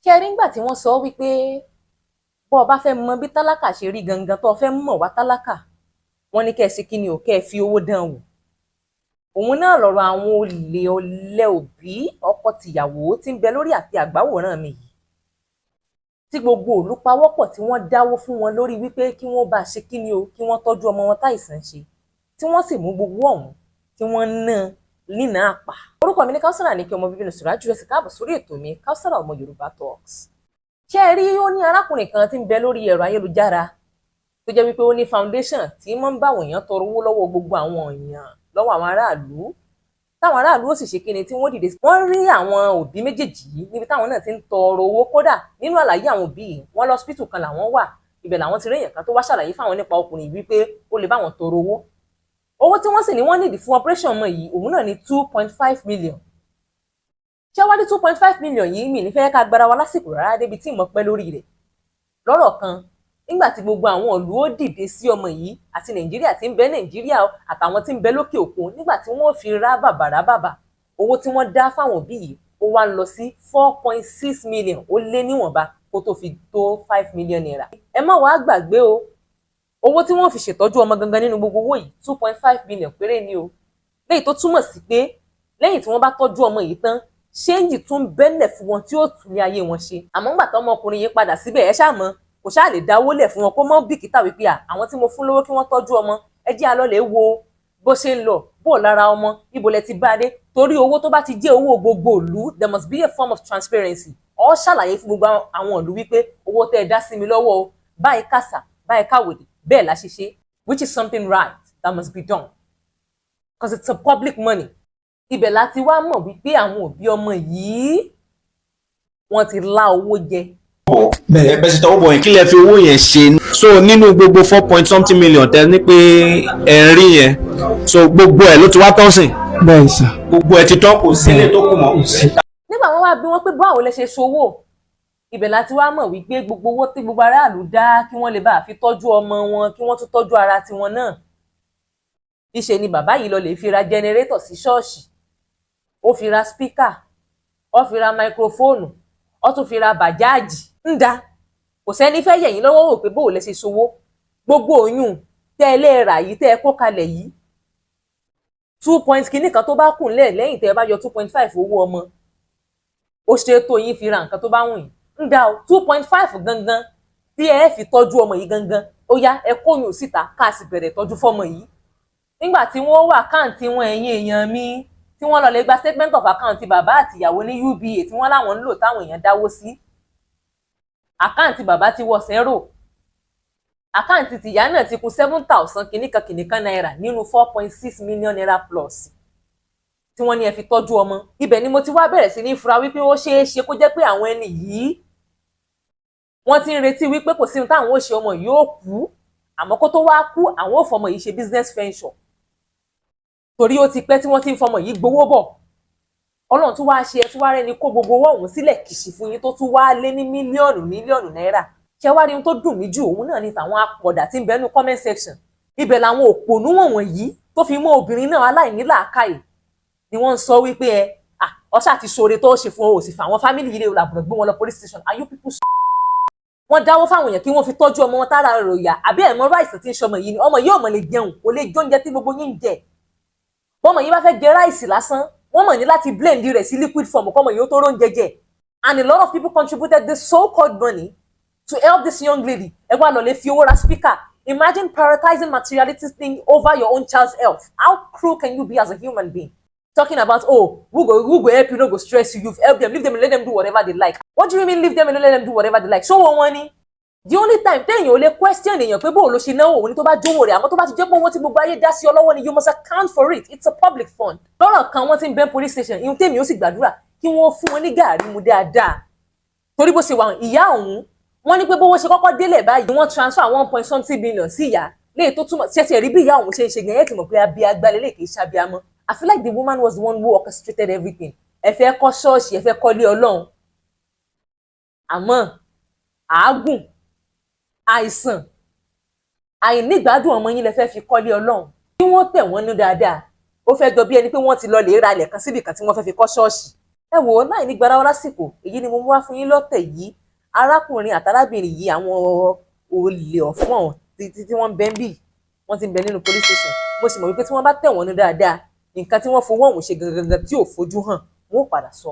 ṣé rí nígbà tí wọ́n sọ wípé bọ́ ọ bá fẹ́ mọ bí tálákà ṣe rí gangan tó o fẹ́ mọ̀ wá tálákà wọ́n ní kẹ́ ẹ ṣe kí ni o kẹ́ ẹ fi owó dán wò. òun náà lọ̀rọ̀ àwọn olè ọ̀lẹ òbí ọkọ tìyàwó tí ń bẹ lórí àti àgbáwòrán mi yìí tí gbogbo òlú pawọ́pọ̀ tí wọ́n dáwó fún wọn lórí wípé kí wọ́n bá ṣe kí ni o kí wọ́n tọ́jú ọmọ wọn táìsàn ṣe tí wọ́n sì mú gbogbo ọ̀hún tí wọ́n ná nínà àpà. orúkọ mi ní Kausara ní kí ọmọ bíbí Nusratu rẹ̀ sì káàbọ̀ sórí ètò mi Kausara ọmọ Yorùbá Talks. ṣé ẹ rí ó ní arákùnrin kan tí ń bẹ lórí ẹ̀rọ ayélujára tó jẹ́ wípé ó ní foundation tí wọ́n ń bá àwọn èèyàn tọrọ owó lọ́wọ́ gbogbo àwọn èèyàn lọ́wọ́ àwọn aráàlú táwọn aráàlú ó sì ṣe kíni tí wọ́n dìde sí. wọ́n rí àwọn òbí méjèèjì yìí níbi táwọn náà ti ń tọrọ owó kódà nínú àlàyé àwọn òbí yìí wọ́n lọ hospital kan làwọn wà ibẹ̀ làwọn ti rí èèyàn kan tó wá ṣàlàyé fáwọn nípa ọkùnrin yìí wípé ó lè bá wọn tọrọ owó tí wọ́n sì ní wọ́n nídìí fún operation ọmọ yìí òun náà ní 2.5 million. ṣé wá ní 2.5 million yìí mi ní fẹ́ ká gbára wa lásìkò rárá débi tí ìmọ̀ pẹ́ lórí rẹ̀ lọ́rọ̀ kan nígbà tí gbogbo àwọn ìlú ó dìde sí ọmọ yìí àti Nàìjíríà tí ń bẹ Nàìjíríà àtàwọn tí ń bẹ lókè òkun nígbà tí wọ́n fi rá bàbà owó tí wọ́n dá fáwọn òbí yìí ó wá ń lọ sí 4.6 million ó lé níwọ̀nba kó tó fi tó 5 million naira. ẹ má wàá gbàgbé o owó tí wọ́n fi ṣètọ́jú ọmọ gangan nínú gbogbo owó yìí 2.5 million péré ni o léyìí tó túmọ̀ sí pé lẹ́yìn tí wọ́n bá tọ́jú ọmọ yìí tán ṣéǹjì tún bẹ́lẹ̀ fún wọn tí ó tún ní ayé wọn ṣe. àmọ́ ńgbà tó ọmọkùnrin yìí padà síbẹ̀ ẹ ṣáà mọ̀ kò ṣáà lè dáwó lẹ̀ fún wọn kó mọ́ bìkítà wípé àwọn tí mo fún lówó kí wọ́n tọ́jú ọmọ ẹ jẹ́ alọ́lẹ̀ wo bó ṣe ń lọ bó lára ọmọ ibo lẹ ti bá dé torí owó tó bá ti jẹ́ owó gbogbo ìlú there must be a form of transparency ó ṣàlàyé fún gbogbo àwọn ìlú wípé owó tẹ́ ẹ dá sí mi lọ́wọ́ o báyìí kàṣà báyìí káwòdì bẹ́ẹ̀ la ṣe ṣe which is something right that must be done because it's a public money. ibẹ̀ láti wá mọ̀ wípé àwọn òbí ọmọ yìí wọ́n ti lá owó jẹ. bẹ́ẹ̀ sì tọwọ́ bọ̀ yẹn kí lẹ fi owó yẹn ṣe. so nínú gbogbo 4 million tẹ ní pé ẹ ń rí yẹn so gbogbo ẹ ló ti wá tán sìn. bẹ́ẹ̀ sà. gbogbo ẹ ti tán kò sí ilé tó kù mọ́. nígbà wọn wá bí wọn pé báwo lẹ ṣe ṣòwò ibẹ̀ láti wá mọ̀ wípé gbogbo owó tí gbogbo aráàlú dá kí wọ́n lè bá fi tọ́jú ọmọ wọn kí wọ́n tún tọ́jú ara tiwọn náà. ìṣe ni bàbá yìí lọ lè fi ra jẹnẹrétọ̀ sí ṣọ́ọ̀ṣì ó fi ra spíkà ó fi ra máikrófóònù ó tún fi ra bàjáàjì ń da kò sẹ́ni fẹ́ yẹ̀yìn lọ́wọ́ wò pé bóò lẹ ṣe ṣòwò gbogbo oyún tẹ́ ẹ lè rà yìí tẹ́ ẹ kó kalẹ̀ yìí 2 point kìíní kan tó bá kù ńlẹ̀ lẹ́yìn tẹ́ ẹ bá yọ 2.5 owó ọmọ ó ṣe tó yín fi ra nǹkan tó bá wùn yín ń da 2.5 gangan tí ẹ fi tọ́jú ọmọ yìí gangan ó yá ẹ kóyún síta ká sì bẹ̀rẹ̀ tọ́jú fọ́mọ yìí nígbà tí wọ́n wà káàntì wọn ẹ̀yìn èèyàn mi tí wọ́n lọ lè gba statement of account bàbá àtìyàwó ní UBA tí wọ́n láwọn ń lò táwọn èèyàn dáwó sí àkáǹtì bàbá ti wọ zero àkáǹtì tìyá náà ti kù 7,000 kìnnìkan náírà nínú 4.6 million naira plus tí wọ́n ní ẹ fi tọ́jú ọmọ. ibẹ̀ ni mo ti wá bẹ̀rẹ̀ sí ní fura wípé ó ṣeé ṣe kó jẹ́ pé àwọn ẹni yìí wọ́n ti ń retí wípé kò sí ohun táwọn ó ṣe ọmọ yìí ó kú àmọ́ kó tó wá kú àwọn ò fọmọ yìí ṣe business venture torí ó ti pẹ́ tí wọ́n ti ń fọmọ yìí gbowó bọ̀ ọlọ́run tún wá ṣe ẹ tún wá rẹni kó gbogbo owó ọ̀hún sílẹ̀ kìṣì fún yín tó tún wá lé ní mílíọ̀nù náírà. ṣé wá rí ohun tó dùn mí jù òun náà ni tàwọn apọ̀dà tí ń bẹnu comment section ibẹ̀ làwọn òpònú wọ̀nyí tó fi mọ́ obìnrin náà aláìní làákàyè ni wọ́n ń sọ wípé ọṣà ti ṣoore tó ṣe fún òsì fún àwọn fámìlì yìí lè làbùrọ̀ gbé wọn lọ police station are you people wọ́n dáwó fáwọn èèyàn kí wọ́n fi tọ́jú ọmọ wọn tára rò yá àbí ẹ̀mọ́ ráìsì tí ń ṣọmọ yìí ni ọmọ yìí ò mọ̀ lè jẹun kò lè jóúnjẹ tí gbogbo yín ń jẹ bọ́mọ yìí bá fẹ́ jẹ ráìsì lásán wọ́n mọ̀ ní láti blend rẹ̀ sí liquid form kọ́mọ yìí ó tó róúnjẹ jẹ and a lot of people contributed this so-called money to help this young lady ẹ wá lọ lè fi owó ra speaker. Imagine prioritizing materialistic thing over your own child's health. How cruel can you be as a human being? Talking about, oh, who go help you, no go stress you, you've helped them, leave them and let them do whatever they like. What do you mean leave them and let them do whatever they like? So money. The only time téèyàn ò lè question èèyàn pé bó ló ṣe náwó òun ni tó bá jówó rẹ̀ àmọ́ tó bá ti jẹ́ pé wọ́n ti gbogbo ayé dá sí ọ lọ́wọ́ ni you must account for it. It's a public fund. lọ́rọ̀ kan wọ́n ti ń bẹ́ police station ìhun tèmi ó sì gbàdúrà kí wọ́n fún wọn ní gàárì mu dáadáa torí bó ṣe wà ìyá òun wọ́n ní pé bówó ṣe kọ́kọ́ délẹ̀ báyìí wọ́n transfer 1.something billion sí ìyá léè tó túmọ̀ ṣẹ̀ṣẹ̀ rí bí ìyá òun ṣe ń ṣe gan ẹ̀ tí mọ̀ pé abiagbálẹ̀ lè kì í ṣàbíamọ́. I feel like the woman was the one who orchestrated everything. ẹ fẹ́ kọ́ ṣọ́ọ̀ṣì ẹ fẹ́ kọ́lé Ọlọ́run àmọ́ àágùn àìsàn àìnígbádùn ọmọ yín lẹ fẹ́ fi kọ́lé Ọlọ́run kí wọ́n tẹ̀ wọ́n ní dáadáa ó fẹ́ jọ bí ẹni pé wọ́n ti lọ lè ra ilẹ̀ kan síbì kan tí wọ́n fẹ́ fi kọ́ ṣọ́ọ̀ṣì ẹ wò ó láì ní gbàrà wá lásìkò, èyí ni mo mú wá fún yín lọ́tẹ̀ yìí. Arákùnrin àtàrábìnrin yìí, àwọn olè ọ̀fọ́n tí wọ́n ń bẹ ń bì, wọ́n ti ń bẹ nínú police station. Mo sì mọ̀ wípé tí wọ́n bá tẹ̀ wọ́n ní dáadáa, nǹkan tí wọ́n fowó ọ̀hún ṣe gangan tí ò fojú hàn, wọ́n ò padà sọ.